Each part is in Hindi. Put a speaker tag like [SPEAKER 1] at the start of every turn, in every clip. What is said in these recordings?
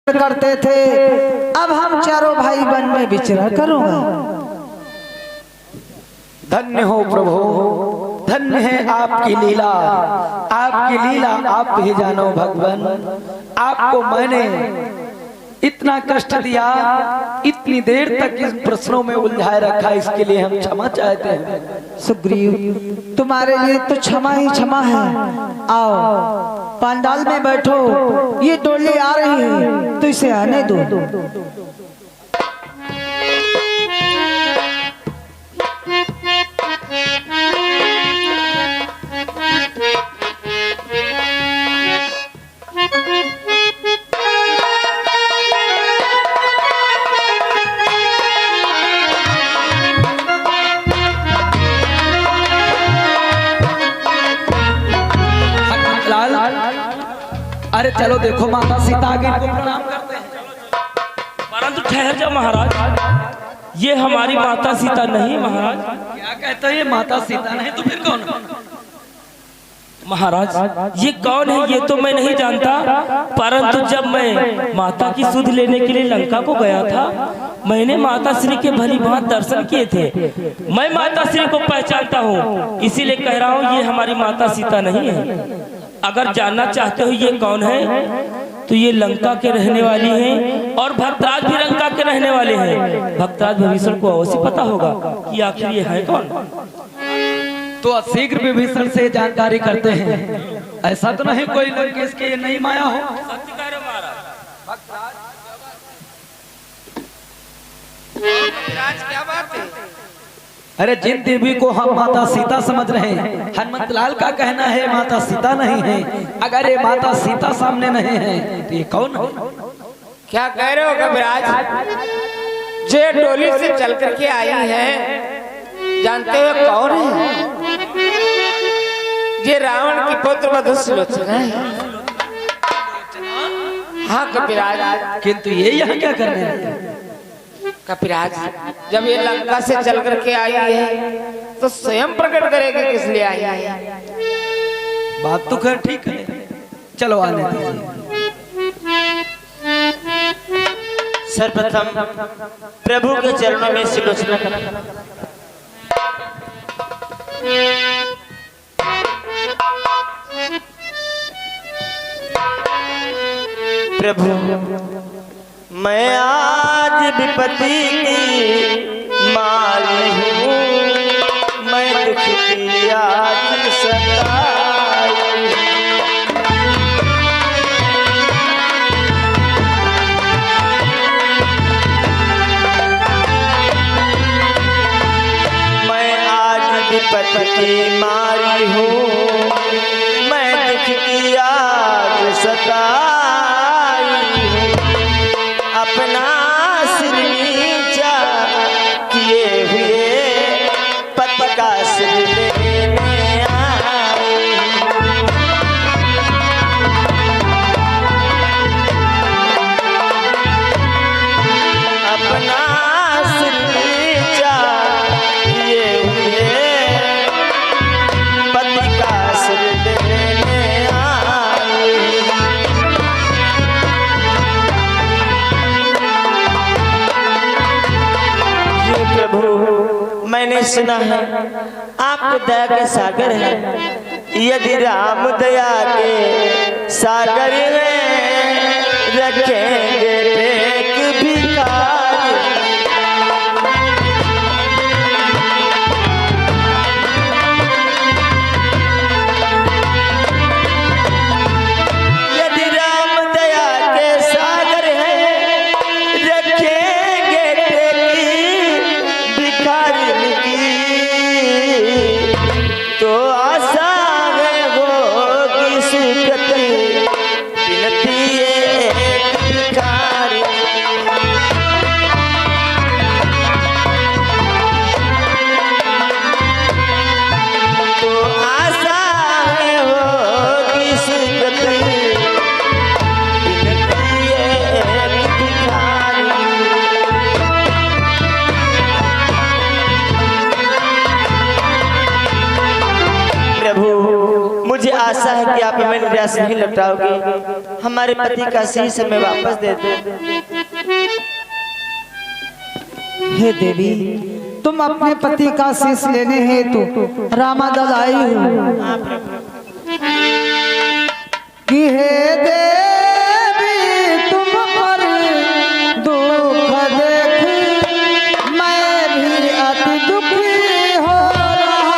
[SPEAKER 1] करते थे, अब हम चारों भाई वन में विचरा करूंगा।
[SPEAKER 2] धन्य हो प्रभु, धन्य है आपकी लीला, आपकी लीला आप ही जानो भगवान। आपको मैंने इतना कष्ट दिया, इतनी देर तक इस प्रश्नों में उलझाए रखा, इसके लिए हम क्षमा चाहते हैं।
[SPEAKER 1] सुग्रीव, तुम्हारे लिए तो क्षमा ही क्षमा है। आओ पंडाल में बैठो, ये डोली आ रही है तो इसे आने दो।
[SPEAKER 2] अरे चलो देखो माता सीता आगे इनको प्रणाम करते हैं।
[SPEAKER 3] परंतु ठहर जाओ महाराज, ये हमारी माता सीता नहीं। महाराज
[SPEAKER 2] क्या कहते हैं, ये माता सीता नहीं तो फिर कौन?
[SPEAKER 3] महाराज ये कौन है ये तो मैं नहीं जानता, परंतु जब मैं माता की सुध लेने के लिए लंका को गया था, मैंने माता श्री के भली भांति दर्शन किए थे। मैं माता श्री को पहचानता हूँ, इसीलिए कह रहा हूँ ये हमारी माता सीता नहीं है। अगर जानना चाहते हो ये कौन है, तो ये लंका के रहने वाली हैं और भक्तराज भी लंका के रहने वाले हैं। भक्तराज विभीषण को अवश्य पता होगा कि आखिर ये है कौन।
[SPEAKER 2] तो शीघ्र विभीषण से जानकारी करते हैं। ऐसा तो नहीं कोई लंकेश के नहीं माया हो।
[SPEAKER 4] क्या बात है?
[SPEAKER 2] अरे जिन देवी को हम माता सीता समझ रहे हैं, हनुमत लाल का कहना है माता सीता नहीं है। अगर ये माता सीता सामने नहीं है तो ये कौन है?
[SPEAKER 4] क्या कह रहे हो कविराज? जे डोली से चल करके आई है, जानते हो कौन है? ये रावण की पुत्र वधु सुलोचना है। हाँ कविराज।
[SPEAKER 2] किंतु ये यहाँ क्या कर रहे हैं?
[SPEAKER 4] कपिराज, जब ये लंका से चल करके आई है तो स्वयं प्रकट करेगी किस लिए आई है।
[SPEAKER 2] बात तो खैर ठीक है, चलो आने दीजिए।
[SPEAKER 5] सर्वप्रथम प्रभु के चरणों में सिलोचना करना। प्रभु मैं आज विपत्ति की मारी हूँ, मैं दुख की आज सताई। मैं आज विपत्ति की मारी हूँ, मैं दुख की आज सताई। अपना सिर नीचा किए हुए पति का सिर लेने आई। अपना सिर नीचा किए हुए पति का सिर लेने आई। प्रभु मैंने सुना है आप दया के सागर हैं, यदि राम दया के सागर में रखेंगे टेक भिखारी। यदि राम दया के सागर हैं, रखेंगे तो आशा है होगी सुखती, बिनती है आप हमें निराश नहीं लौटाओगे, हमारे पति का शीश हमें वापस दे दो।
[SPEAKER 1] हे देवी, तुम अपने पति का शीश लेने हेतु रामादल आई हो कि हे देवी तुम पर दुख देख मैं भी अति दुखी हो रहा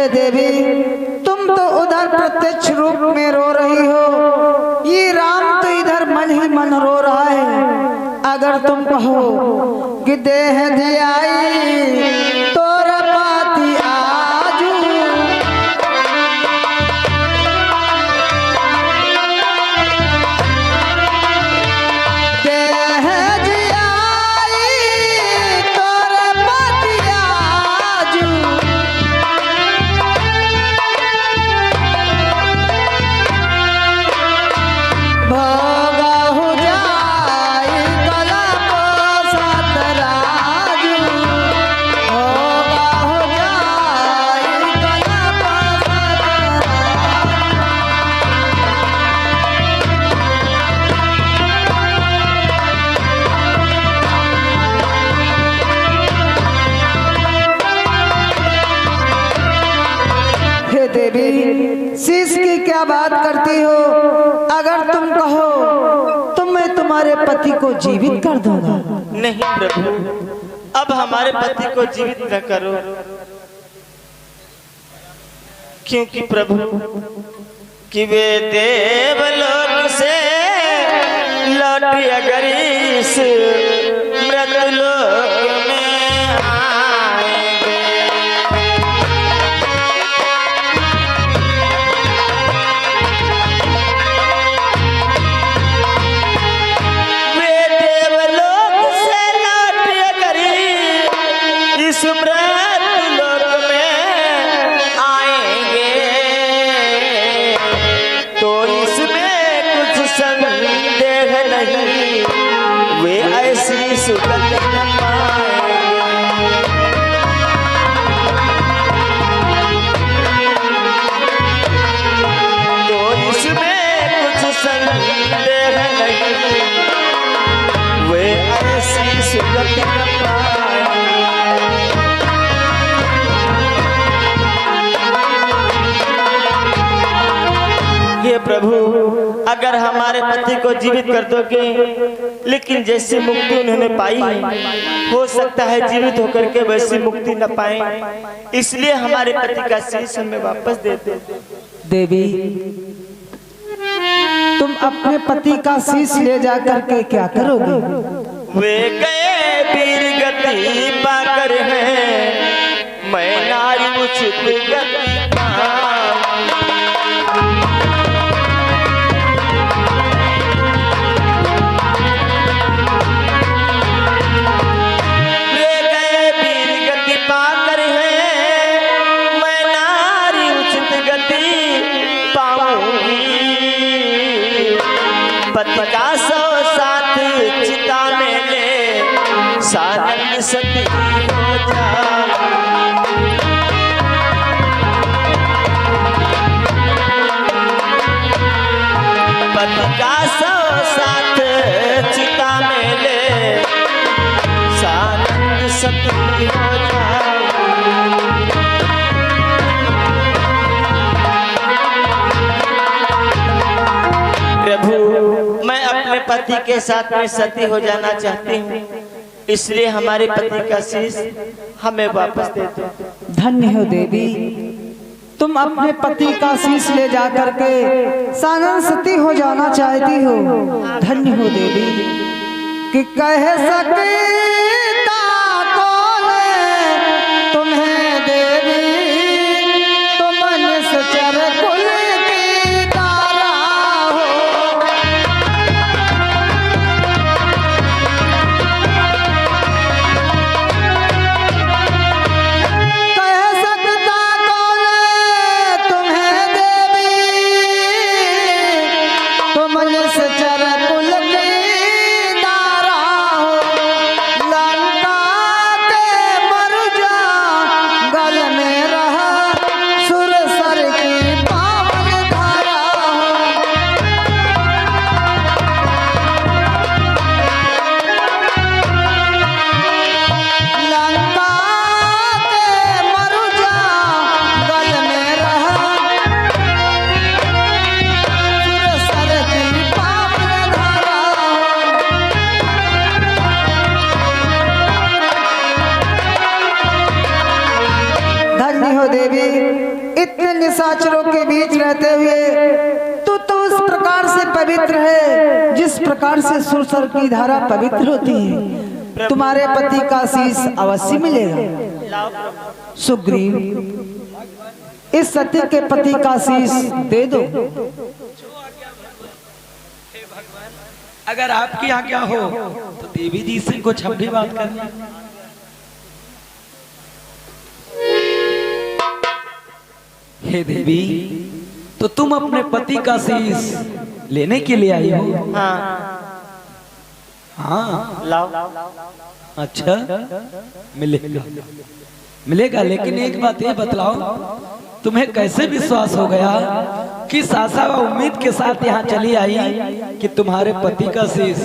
[SPEAKER 1] देवी, तुम तो उधर प्रत्यक्ष रूप में रो रही हो, ये राम तो इधर मन ही मन रो रहा है। अगर तुम कहो कि देह दियाई तोर पाती आजू, देह दियाई तोर पाती आजू, भोगा हो जाई कला सात राजू, भोगा हो जाई कला सात राजू। हे देवी, शीश की क्या बात करती हो? अगर तुम कहो तो मैं तुम्हारे पति को जीवित कर दूंगा।
[SPEAKER 5] नहीं प्रभु, अब हमारे पति को जीवित न करो, क्योंकि प्रभु कि वे देवलोक से लौटी अगर इस मृतलोक में आएंगे, वे देवलोक से लौटी अगर इस मृतलोक में आएंगे, तो इसमें कुछ संदेह नहीं, वे ऐसी सुगंध न पाएंगे। तो इसमें कुछ संदेह नहीं, वे ऐसी सुगंध न पाएंगे। हे प्रभु, अगर हमारे पति को जीवित कर दोगे, लेकिन जैसी मुक्ति उन्होंने पाई हो सकता है जीवित होकर के वैसी मुक्ति न पाए, इसलिए हमारे पति का शीश हमें वापस दे दो।
[SPEAKER 1] देवी, तुम अपने पति का शीश ले जा करके क्या करोगे?
[SPEAKER 5] वे गए वीर गति पाकर है, मैं नारी उचित गति पाऊं। वे गए वीर गति पाकर है, मैं नारी उचित गति पाऊंगी। पति का सौ साथ चिता में ले, सानंद सती हो जा। पति का सौ साथ चिता में ले, सानंद सती हो जा। प्रभु, मैं अपने पति के साथ में सती हो जाना चाहती हूँ, इसलिए हमारे पति का शीश हमें वापस दे दो।
[SPEAKER 1] धन्य हो देवी, तुम अपने पति का शीश ले जा करके सानन सती हो जाना चाहती हो। धन्य हो देवी कि कह सकता कौन तुम्हें देवी, तुम निश्चर कुल की तारा हो। कह सकता कौन तुम्हें देवी, तुम निश्चर कुल की तारा हो। लंका के मरुजा गल में रहा सुरसर की पावन धारा हो। लंका के मरुजा गल में रहा सुरसर की पावन धारा हो। धन्य हो देवी, इतने निशाचरों के बीच रहते हुए तो उस प्रकार से पवित्र है जिस प्रकार से सुरसर की धारा पवित्र होती है। तुम्हारे पति का शीश अवश्य मिलेगा। सुग्रीव, इस सती के पति का शीश दे दो।
[SPEAKER 2] अगर आपकी आज्ञा हो तो देवी जी से कुछ हम भी बात करनी। हे देवी, तो तुम अपने पति का शीश लेने के लिए आई हो?
[SPEAKER 5] हाँ
[SPEAKER 2] हाँ,
[SPEAKER 5] लाओ।
[SPEAKER 2] अच्छा, मिलेगा मिलेगा, लेकिन एक बात ये बतलाओ, तुम्हें कैसे विश्वास हो गया कि सासा व उम्मीद के साथ यहाँ चली आई कि तुम्हारे पति का शीश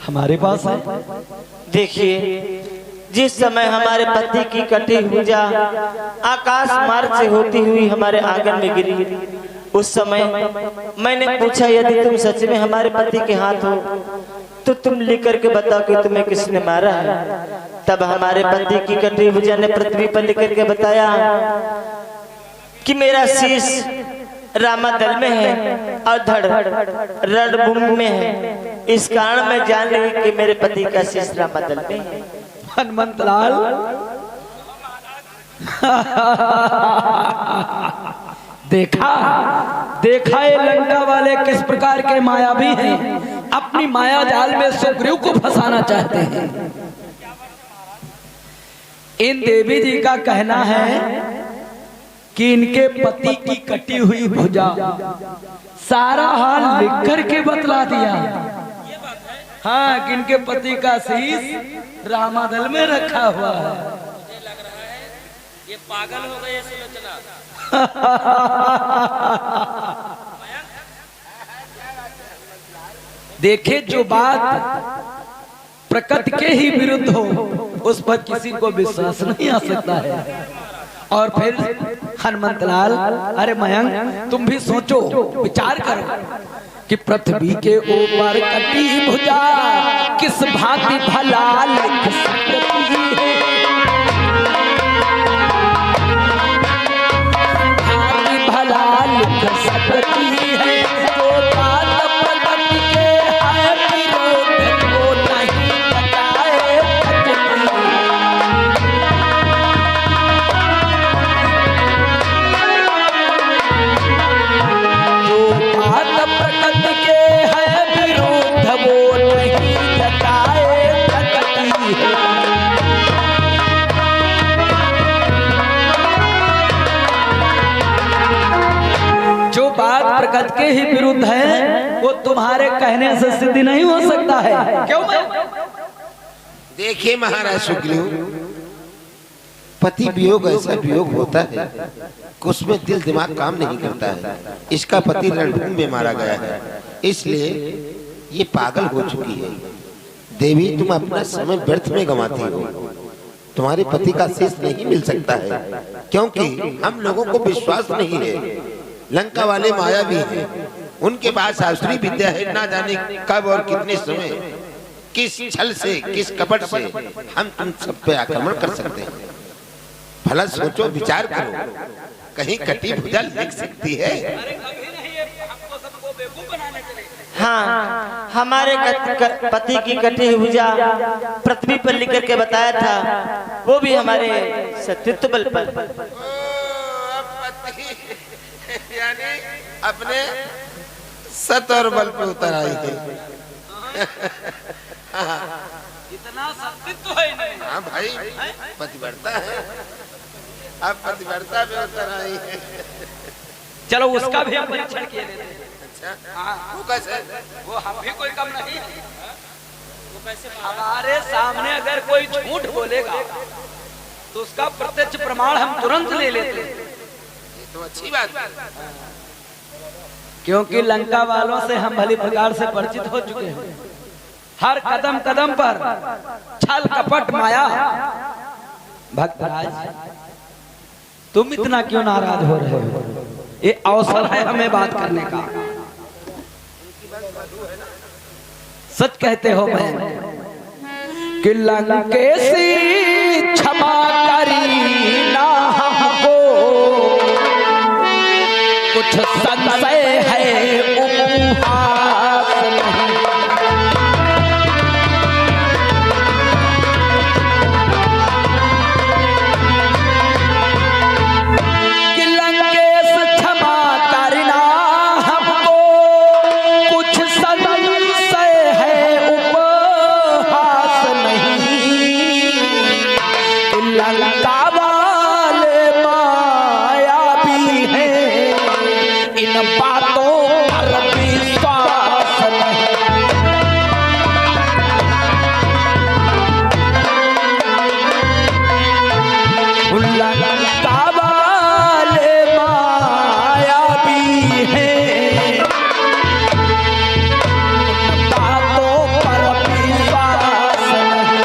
[SPEAKER 2] हमारे पास है?
[SPEAKER 5] देखिए, जिस समय हमारे पति की कटी भुजा आकाश मार्ग से होती हुई हमारे आंगन में गिरी, उस समय मैंने पूछा यदि तुम सच में हमारे पति के हाथ हो तो तुम लेकर के बताओ कि तुम्हें किसने मारा है। तब हमारे पति की कटी भुजा ने पृथ्वी पर लेकर के बताया कि मेरा शीश रामादल में है और धड़ रणभूमि में है। इस कारण मैं जान ली कि मेरे पति का शीश रामादल में है।
[SPEAKER 2] हनुमंत लाल, देखा देखा ये लंका वाले किस प्रकार के मायावी हैं, अपनी माया जाल में सुग्रीव को फंसाना चाहते हैं। इन देवी जी का कहना है कि इनके पति की कटी हुई भुजा सारा हाल लिख करके बतला दिया। हाँ, कि इनके पति का शीश रामादल में रखा हुआ है।
[SPEAKER 3] मुझे लग रहा है ये पागल हो गए सुलोचना।
[SPEAKER 2] देखे, जो बात प्रकृति के ही विरुद्ध हो उस पर किसी को विश्वास नहीं आ सकता है। और फिर हनुमंत लाल, अरे मयंक, तुम भी सोचो, विचार करो कि पृथ्वी के ऊपर कटी भुजा किस भांति भला लिख सकती है। भांति भला लिख सकती है, तो बात प्रकृति के है विरोध को नहीं बताए सकती। जो बात प्रकृति के है विरोध वो नहीं बताए सकती है। जो बात प्रकृति के ही विरुद्ध है वो तुम्हारे कहने से सिद्ध नहीं हो सकता है। क्यों?
[SPEAKER 6] देखिए महाराज सुग्रीव, पति वियोग ऐसा वियोग होता है कि उसमें दिल दिमाग काम नहीं करता है। इसका पति रणभूमि में मारा गया है, इसलिए ये पागल हो चुकी है। देवी, तुम अपना समय व्यर्थ में गंवाती हो। तुम्हारे पति का शीश नहीं मिल सकता है क्योंकि हम लोगों को विश्वास नहीं है। लंका वाले मायावी हैं, उनके पास शास्त्रीय विद्या है, ना जाने कब और कितने समय किस छल से, किस कपट से हम तुम सब पे आक्रमण कर सकते हैं। भला सोचो, विचार करो, कहीं कटी भुजा लिख सकती है?
[SPEAKER 5] हाँ, हमारे पति की कटी हुई भुजा पृथ्वी पर लिख करके बताया था, वो भी हमारे सतीत्व बल पर।
[SPEAKER 6] यानी अपने सत और बल पे उतर आई है।
[SPEAKER 2] इतना सत्य है नहीं।
[SPEAKER 6] हाँ भाई, पतिव्रता है, अब पतिव्रता पे उतर आई है।
[SPEAKER 2] चलो उसका भी हम परीक्षण किए लेते हैं।
[SPEAKER 6] वो कैसे?
[SPEAKER 2] वो हम भी कोई कम नहीं। वो कैसे? हमारे सामने अगर कोई झूठ बोलेगा तो उसका प्रत्यक्ष प्रमाण हम तुरंत ले लेते हैं।
[SPEAKER 6] ये तो अच्छी बात है,
[SPEAKER 2] क्योंकि लंका वालों से हम भली प्रकार से परिचित हो चुके हैं। हर कदम कदम पर छल कपट माया। भक्तराज, तुम इतना क्यों नाराज हो रहे हो? ये अवसर है हमें बात करने का। सच कहते हो बहन कि लंकेशी क्षमा करी ना हमको, कुछ संशय है उपहास नहीं। कि लंकेश क्षमा करना हमको, कुछ संशय है उपहास नहीं। कि लंका वाले माया भी है, इन बातों पर विश्वास नहीं। लंका वाले माया भी है, इन बातों पर विश्वास नहीं।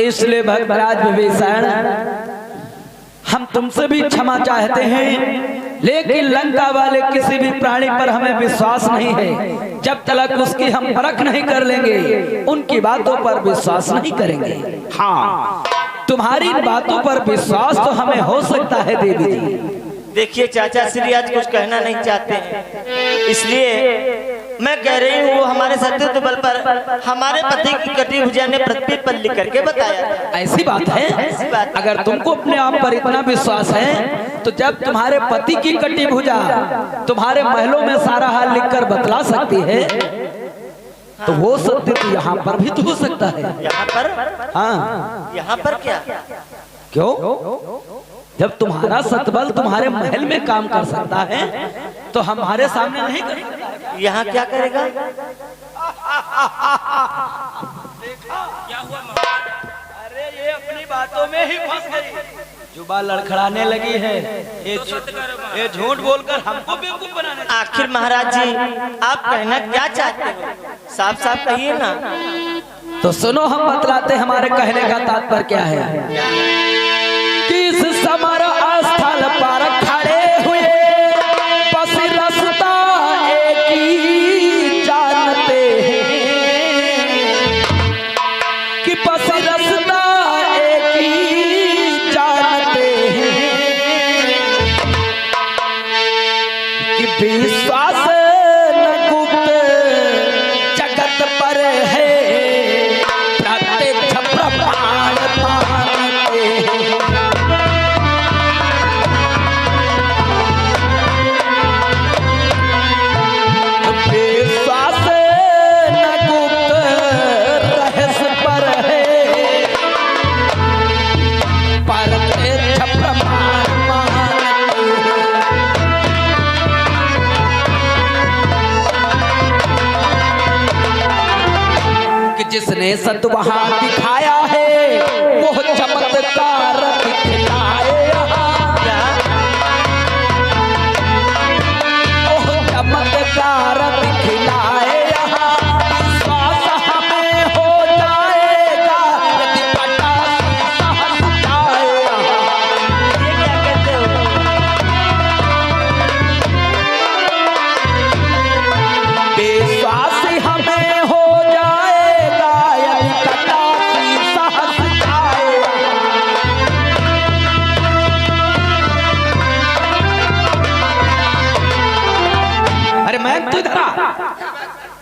[SPEAKER 2] इसलिए भक्तराज विभीषण, हम तुमसे भी क्षमा चाहते हैं, लेकिन लंका वाले किसी भी प्राणी पर हमें विश्वास नहीं है। जब तक उसकी हम परख नहीं कर लेंगे, उनकी बातों पर विश्वास नहीं करेंगे। हाँ, तुम्हारी इन बातों पर विश्वास तो हमें हो सकता है देवी जी।
[SPEAKER 5] देखिए चाचा श्री आज कुछ कहना नहीं चाहते हैं, इसलिए मैं कह रही हूँ वो हमारे सतीत्व बल पर हमारे पति की कटी भुजा ने पृथ्वी पर लिख करके बताया।
[SPEAKER 2] ऐसी बात है?
[SPEAKER 5] ऐसी बात।
[SPEAKER 2] अगर तुमको अपने आप पर इतना विश्वास है, तो जब तुम्हारे पति की कटी भुजा तुम्हारे महलों में सारा हाल लिखकर बतला सकती है, तो वो सत्य तो यहाँ पर भी तो हो सकता है।
[SPEAKER 5] यहाँ पर?
[SPEAKER 2] हाँ,
[SPEAKER 5] यहाँ पर क्या?
[SPEAKER 2] क्यों? जब तुम्हारा सतबल तुम्हारे महल में काम कर सकता है, तो हमारे सामने नहीं कर सकता।
[SPEAKER 5] यहाँ क्या करेगा?
[SPEAKER 3] क्या हुआ?
[SPEAKER 2] अरे ये अपनी बातों में ही फंस गई, जुबा लड़खड़ाने लगी है। ये झूठ बोलकर हमको बेवकूफ बनाने।
[SPEAKER 5] आखिर महाराज जी आप कहना क्या चाहते हो? साफ साफ कहिए ना।
[SPEAKER 2] तो सुनो, हम बतलाते हमारे कहने का तात्पर्य क्या है। किस समर स्थल पर खड़े हुए बस रास्ता एक ही जानते हैं, कि बस रास्ता एक ही जानते हैं, कि विश्वास न गुप्त जगत पर है, प्रत्यक्ष प्रमाण मानते हैं। विश्वास न गुप्त रहस्य पर है, प्रत्यक्ष प्रमाण मानते हैं। कि जिसने सत वहां दिखाया है, वो चमत्कार दिखलाए यहाँ, वो चमत्कार दिखलाए यहाँ। विश्वास हमें हो जाएगा यदि कटा सहज जाए। धरा।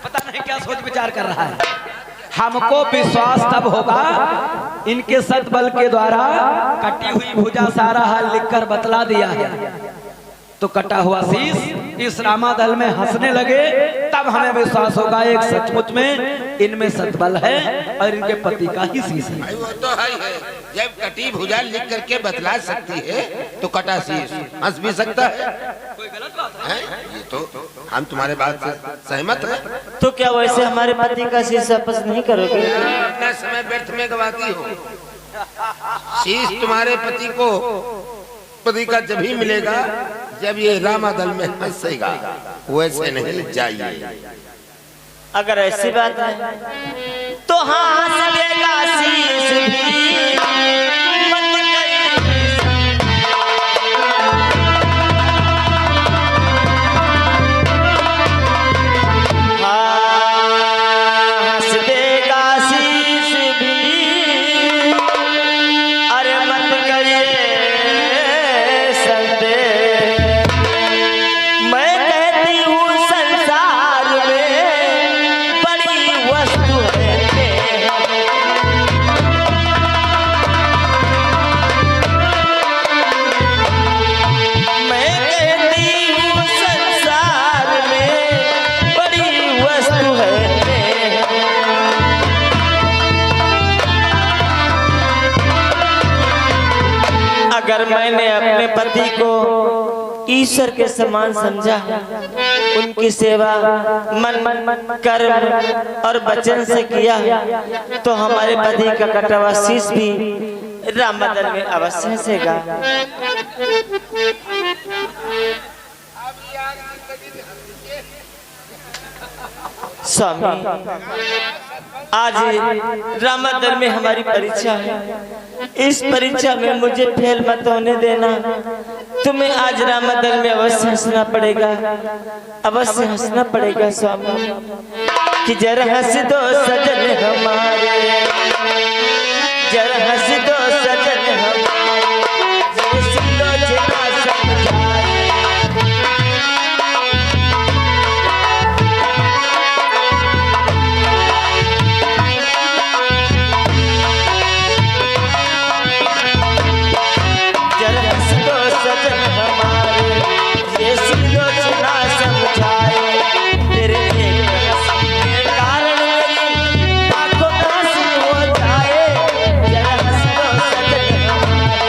[SPEAKER 2] पता नहीं क्या सोच विचार कर रहा है। हमको विश्वास तब होगा इनके सतबल के द्वारा कटी हुई भुजा सारा हाल लिखकर बतला दिया है। तो कटा हुआ शीश इस रामादल में हंसने लगे, तब हमें विश्वास होगा एक सचमुच में इनमें सतबल है और इनके पति का ही शीश है।
[SPEAKER 6] भाई वो तो है। जब कटी भुजा लिख करके बतला सकती है तो कटा शीश हंस भी सकता है।
[SPEAKER 2] कोई गलत बात है?
[SPEAKER 6] ये तो हम तुम्हारे बात से सहमत हैं।
[SPEAKER 5] तो क्या वैसे हमारे पति का शीश वापस नहीं करोगे?
[SPEAKER 6] अपना समय व्यर्थ में गवाती हो। शीश तुम्हारे पति का जब ही मिलेगा जब ये रामादल में हंसेगा, वैसे नहीं चाहिए।
[SPEAKER 5] अगर ऐसी बात है तो हाँ हंस देगा शीश भी, मत करिए। हाँ हंस देगा शीश भी, अरे मत करिए संदेह। मैं कहती हूँ संसार में बड़ी वस्तु है। मैं कहती हूँ संसार में बड़ी वस्तु है। अगर मैंने अपने पति को ईश्वर के समान समझा, उनकी सेवा मन कर्म और वचन से किया, तो हमारे पति का कटा हुआ शीश भी रामादल में अवश्य हंसेगा। स्वामी, आज रामादल में हमारी परीक्षा है। इस परीक्षा में मुझे फेल मत होने देना। तुम्हें आज रामादल में अवश्य हंसना पड़ेगा, अवश्य हंसना पड़ेगा स्वामी। कि जरा हंस दो सजन हमारे, जरा हंस दो सजन हमारे, जैसी लोचना समझाए। जरा हंस दो सजन हमारे, जैसी लोचना समझाए। तेरे एक हंसी के कारण मेरी आंखों का आंसू हो जाए। जरा हंस दो सजन हमारे।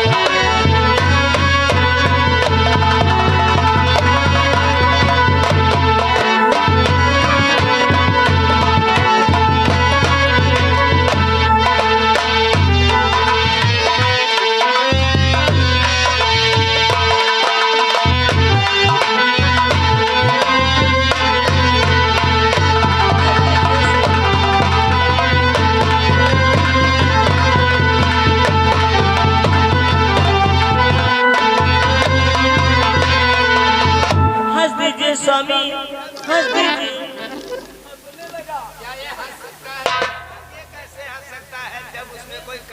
[SPEAKER 5] हंस दीजिए स्वामी, हंस दीजिए।